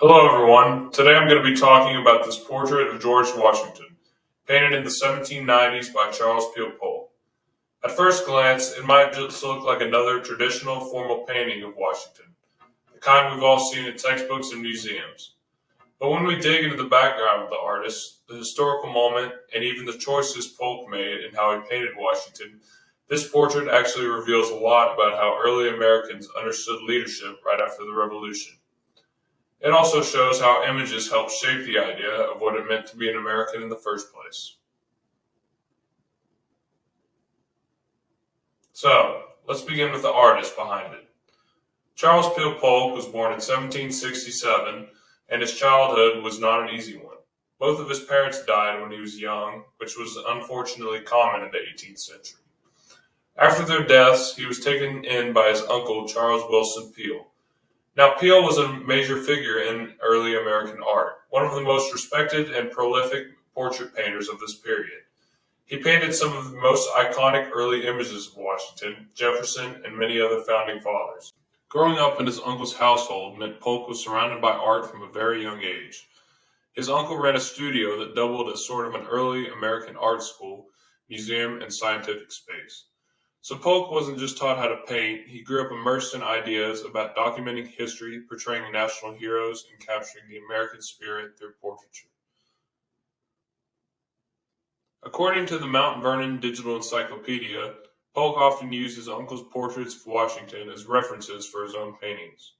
Hello everyone, today I'm going to be talking about this portrait of George Washington, painted in the 1790s by Charles Peale Polk. At first glance, it might just look like another traditional formal painting of Washington, the kind we've all seen in textbooks and museums. But when we dig into the background of the artist, the historical moment, and even the choices Polk made in how he painted Washington, this portrait actually reveals a lot about how early Americans understood leadership right after the Revolution. It also shows how images help shape the idea of what it meant to be an American in the first place. So, let's begin with the artist behind it. Charles Peale Polk was born in 1767, and his childhood was not an easy one. Both of his parents died when he was young, which was unfortunately common in the 18th century. After their deaths, he was taken in by his uncle, Charles Wilson Peale. Now, Peale was a major figure in early American art, one of the most respected and prolific portrait painters of this period. He painted some of the most iconic early images of Washington, Jefferson, and many other founding fathers. Growing up in his uncle's household meant Polk was surrounded by art from a very young age. His uncle ran a studio that doubled as sort of an early American art school, museum, and scientific space. So Polk wasn't just taught how to paint, he grew up immersed in ideas about documenting history, portraying national heroes, and capturing the American spirit through portraiture. According to the Mount Vernon Digital Encyclopedia, Polk often used his uncle's portraits of Washington as references for his own paintings.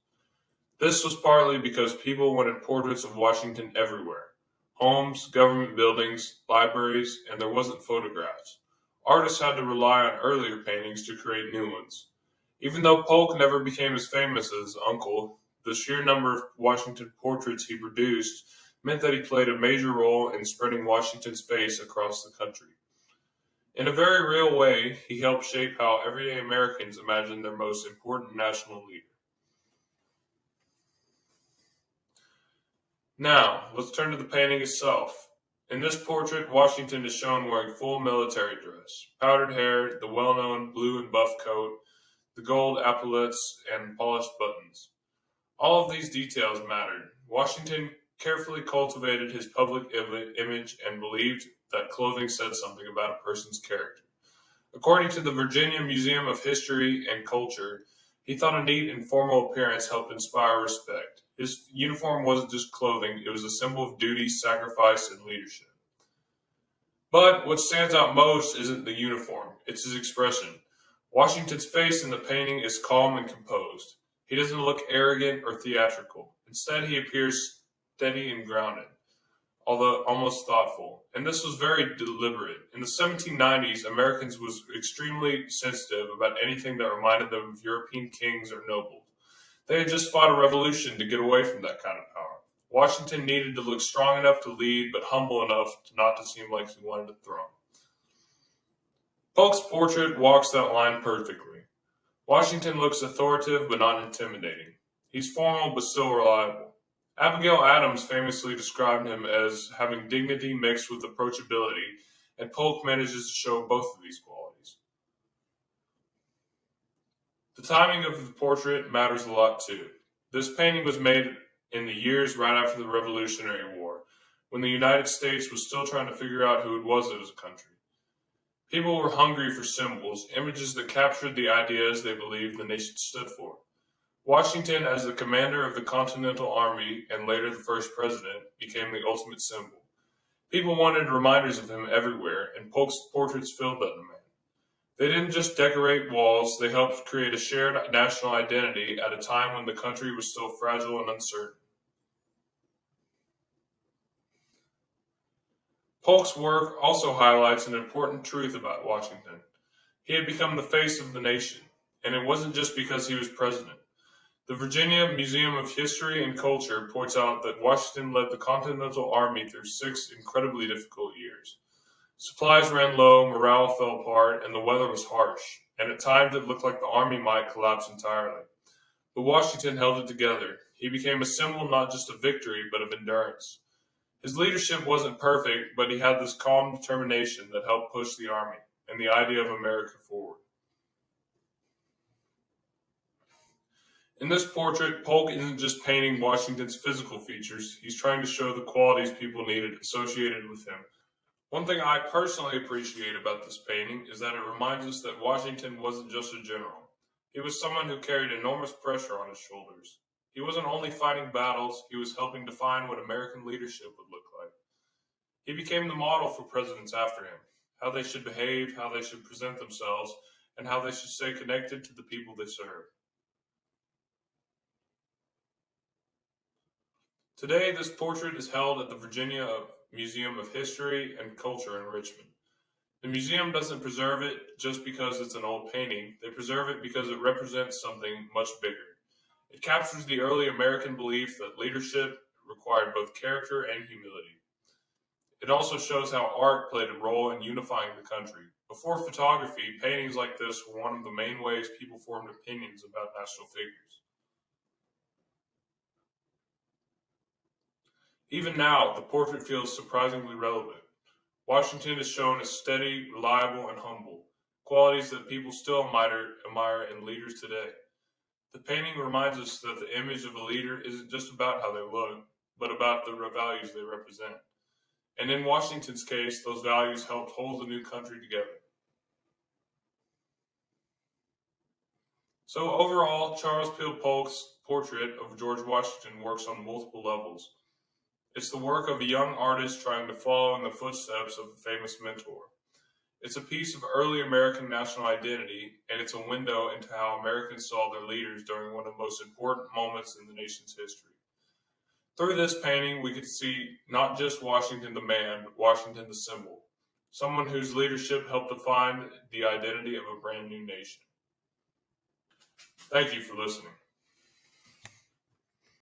This was partly because people wanted portraits of Washington everywhere: homes, government buildings, libraries, and there wasn't photographs. Artists had to rely on earlier paintings to create new ones. Even though Polk never became as famous as his uncle, the sheer number of Washington portraits he produced meant that he played a major role in spreading Washington's face across the country. In a very real way, he helped shape how everyday Americans imagined their most important national leader. Now, let's turn to the painting itself. In this portrait, Washington is shown wearing full military dress, powdered hair, the well-known blue and buff coat, the gold epaulets, and polished buttons. All of these details mattered. Washington carefully cultivated his public image and believed that clothing said something about a person's character. According to the Virginia Museum of History and Culture, he thought a neat and formal appearance helped inspire respect. His uniform wasn't just clothing, it was a symbol of duty, sacrifice, and leadership. But what stands out most isn't the uniform, it's his expression. Washington's face in the painting is calm and composed. He doesn't look arrogant or theatrical. Instead, he appears steady and grounded, although almost thoughtful. And this was very deliberate. In the 1790s, Americans was extremely sensitive about anything that reminded them of European kings or nobles. They had just fought a revolution to get away from that kind of power. Washington needed to look strong enough to lead, but humble enough not to seem like he wanted the throne. Polk's portrait walks that line perfectly. Washington looks authoritative but not intimidating. He's formal but still reliable. Abigail Adams famously described him as having dignity mixed with approachability, and Polk manages to show both of these qualities. The timing of the portrait matters a lot too. This painting was made in the years right after the Revolutionary War, when the United States was still trying to figure out who it was as a country. People were hungry for symbols, images that captured the ideas they believed the nation stood for. Washington, as the commander of the Continental Army and later the first president, became the ultimate symbol. People wanted reminders of him everywhere, and Polk's portraits filled that demand. They didn't just decorate walls, they helped create a shared national identity at a time when the country was still fragile and uncertain. Polk's work also highlights an important truth about Washington. He had become the face of the nation, and it wasn't just because he was president. The Virginia Museum of History and Culture points out that Washington led the Continental Army through 6 incredibly difficult years. Supplies ran low, morale fell apart, and the weather was harsh, and at times it looked like the army might collapse entirely. But Washington held it together. He became a symbol not just of victory, but of endurance. His leadership wasn't perfect, but he had this calm determination that helped push the army and the idea of America forward. In this portrait, Polk isn't just painting Washington's physical features, he's trying to show the qualities people needed associated with him. One thing I personally appreciate about this painting is that it reminds us that Washington wasn't just a general. He was someone who carried enormous pressure on his shoulders. He wasn't only fighting battles, he was helping define what American leadership would look like. He became the model for presidents after him, how they should behave, how they should present themselves, and how they should stay connected to the people they serve. Today, this portrait is held at the Virginia Museum of History and Culture in Richmond. The museum doesn't preserve it just because it's an old painting. They preserve it because it represents something much bigger. It captures the early American belief that leadership required both character and humility. It also shows how art played a role in unifying the country. Before photography, paintings like this were one of the main ways people formed opinions about national figures. Even now, the portrait feels surprisingly relevant. Washington is shown as steady, reliable, and humble, qualities that people still admire in leaders today. The painting reminds us that the image of a leader isn't just about how they look, but about the values they represent. And in Washington's case, those values helped hold the new country together. So overall, Charles Peale Polk's portrait of George Washington works on multiple levels. It's the work of a young artist trying to follow in the footsteps of a famous mentor. It's a piece of early American national identity, and it's a window into how Americans saw their leaders during one of the most important moments in the nation's history. Through this painting, we could see not just Washington the man, but Washington the symbol, someone whose leadership helped define the identity of a brand new nation. Thank you for listening.